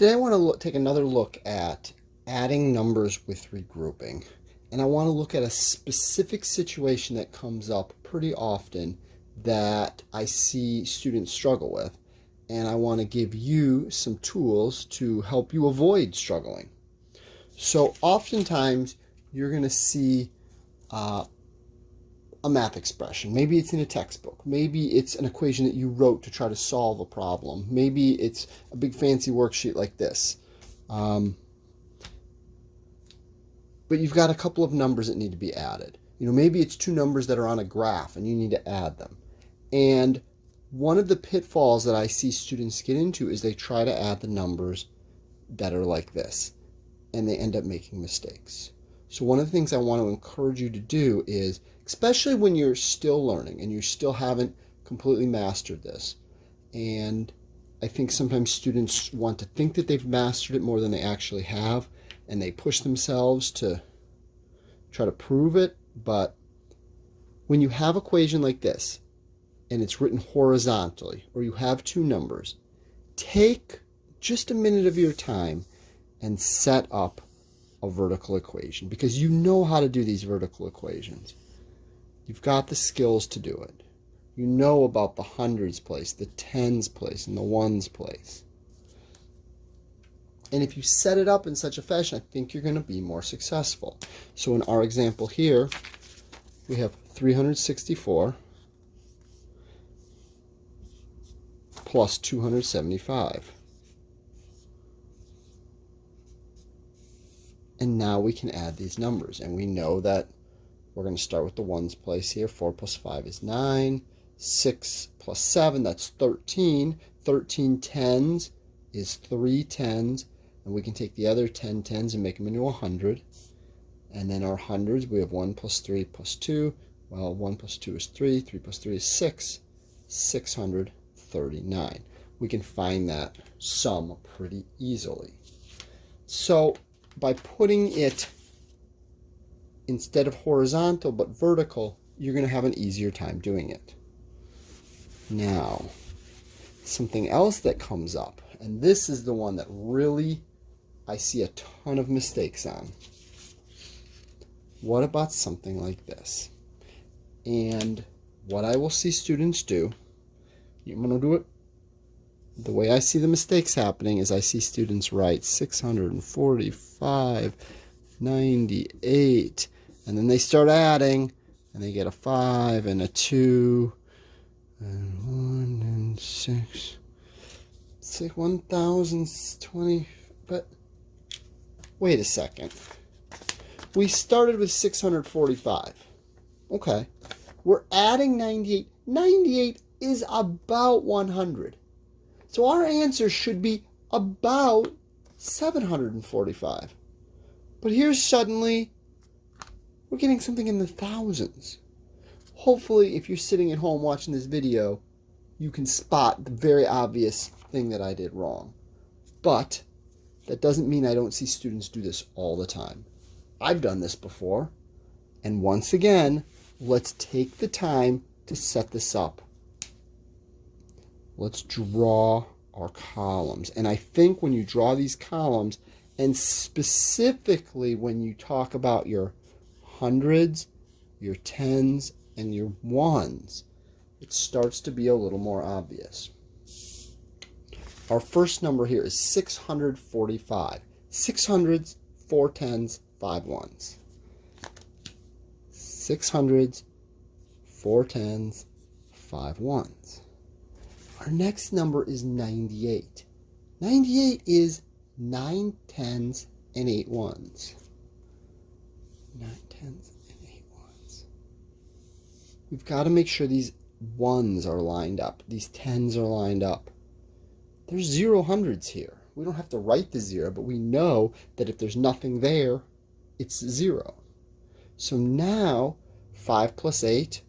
Today I want to take another look at adding numbers with regrouping. And I want to look at a specific situation that comes up pretty often that I see students struggle with. And I want to give you some tools to help you avoid struggling. So oftentimes you're going to see a math expression. Maybe it's in a textbook. Maybe it's an equation that you wrote to try to solve a problem. Maybe it's a big fancy worksheet like this. But you've got a couple of numbers that need to be added. Maybe it's two numbers that are on a graph and you need to add them. And one of the pitfalls that I see students get into is they try to add the numbers that are like this, and they end up making mistakes. So one of the things I want to encourage you to do is, especially when you're still learning and you still haven't completely mastered this, and I think sometimes students want to think that they've mastered it more than they actually have, and they push themselves to try to prove it. But when you have an equation like this, and it's written horizontally, or you have two numbers, take just a minute of your time and set up a vertical equation, because you know how to do these vertical equations. You've got the skills to do it. You know about the hundreds place, the tens place, and the ones place. And if you set it up in such a fashion, I think you're going to be more successful. So in our example here, we have 364 plus 275. And now we can add these numbers. And we know that we're going to start with the ones place here. 4 plus 5 is 9. 6 plus 7, that's 13. 13 tens is 3 tens. And we can take the other 10 tens and make them into 100. And then our hundreds, we have 1 plus 3 plus 2. Well, 1 plus 2 is 3. 3 plus 3 is 6. 639. We can find that sum pretty easily. So by putting it instead of horizontal but vertical, you're going to have an easier time doing it. Now, something else that comes up, and this is the one that really I see a ton of mistakes on. What about something like this? And what I will see students do, I'm going to do it the way I see the mistakes happening is I see students write 645, 98, and then they start adding, and they get a 5 and a 2, and 1 and 6. It's like 1,020, but wait a second. We started with 645. Okay. We're adding 98. 98 is about 100. So our answer should be about 745. But here's suddenly, we're getting something in the thousands. Hopefully, if you're sitting at home watching this video, you can spot the very obvious thing that I did wrong. But that doesn't mean I don't see students do this all the time. I've done this before. And once again, let's take the time to set this up. Let's draw our columns. And I think when you draw these columns, and specifically when you talk about your hundreds, your tens, and your ones, it starts to be a little more obvious. Our first number here is 645. 6 hundreds, 4 tens, 5 ones. 6 hundreds, 4 tens, 5 ones. Our next number is 98. 98 is 9 tens and 8 ones. 9 tens and 8 ones. We've got to make sure these ones are lined up. These tens are lined up. There's 0 hundreds here. We don't have to write the 0, but we know that if there's nothing there, it's 0. So now, 5 plus 8,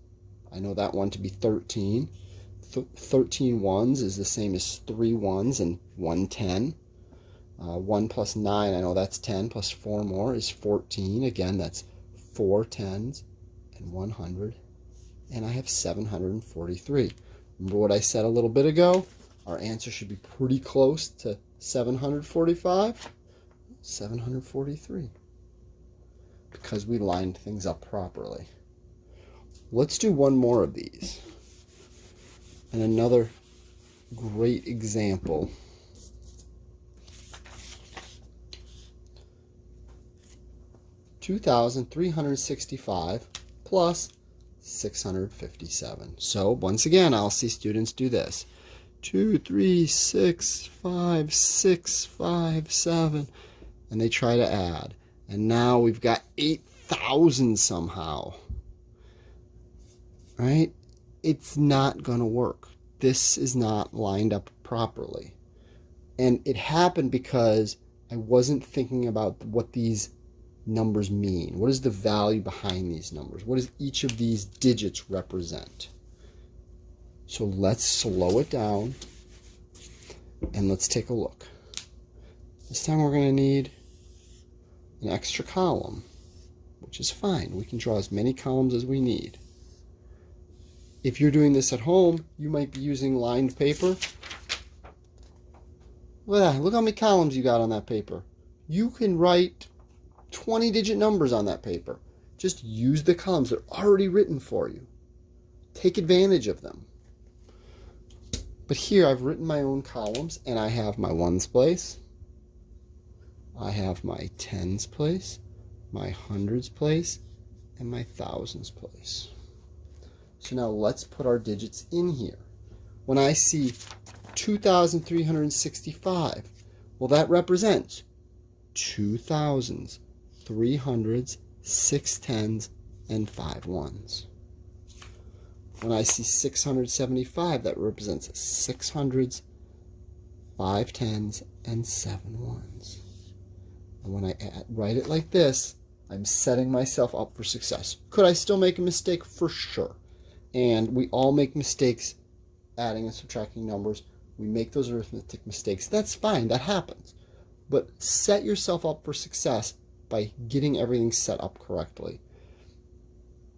I know that one to be 13. 13 ones is the same as 3 ones and 1 10. 1 plus 9, I know that's 10, plus 4 more is 14. Again, that's 4 tens and 100. And I have 743. Remember what I said a little bit ago? Our answer should be pretty close to 745, 743. Because we lined things up properly. Let's do one more of these. And another great example. $2,365 plus 657. So once again, I'll see students do this. 2, 3, 6, 5, 6, 5, 7. And they try to add. And now we've got 8,000 somehow. Right? It's not going to work. This is not lined up properly. And it happened because I wasn't thinking about what these numbers mean. What is the value behind these numbers? What does each of these digits represent? So let's slow it down and let's take a look. This time we're going to need an extra column, which is fine. We can draw as many columns as we need. If you're doing this at home, you might be using lined paper. Look how many columns you got on that paper. You can write 20-digit numbers on that paper. Just use the columns. They're already written for you. Take advantage of them. But here I've written my own columns, and I have my ones place. I have my tens place, my hundreds place, and my thousands place. So now let's put our digits in here. When I see 2,365, well, that represents 2 thousands, 3 hundreds, 6 tens, and 5 ones. When I see 675, that represents 6 hundreds, 5 tens, and 7 ones. And when I write it like this, I'm setting myself up for success. Could I still make a mistake? For sure. And we all make mistakes adding and subtracting numbers. We make those arithmetic mistakes. That's fine. That happens. But set yourself up for success by getting everything set up correctly.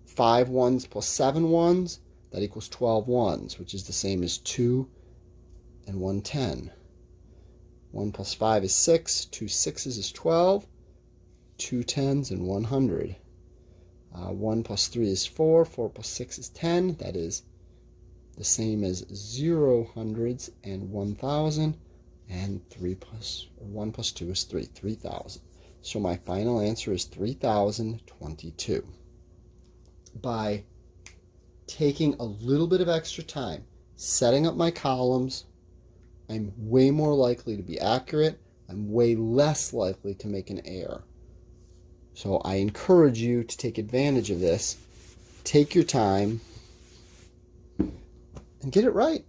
5 ones plus 7 ones, that equals 12 ones, which is the same as 2 and 1 10. 1 plus 5 is 6. 2 sixes is 12. 2 tens and 100. 1 plus 3 is 4. 4 plus 6 is 10. That is the same as 0 hundreds and 1,000. And 1 plus 2 is 3. 3,000. So my final answer is 3,022. By taking a little bit of extra time, setting up my columns, I'm way more likely to be accurate. I'm way less likely to make an error. So I encourage you to take advantage of this. Take your time and get it right.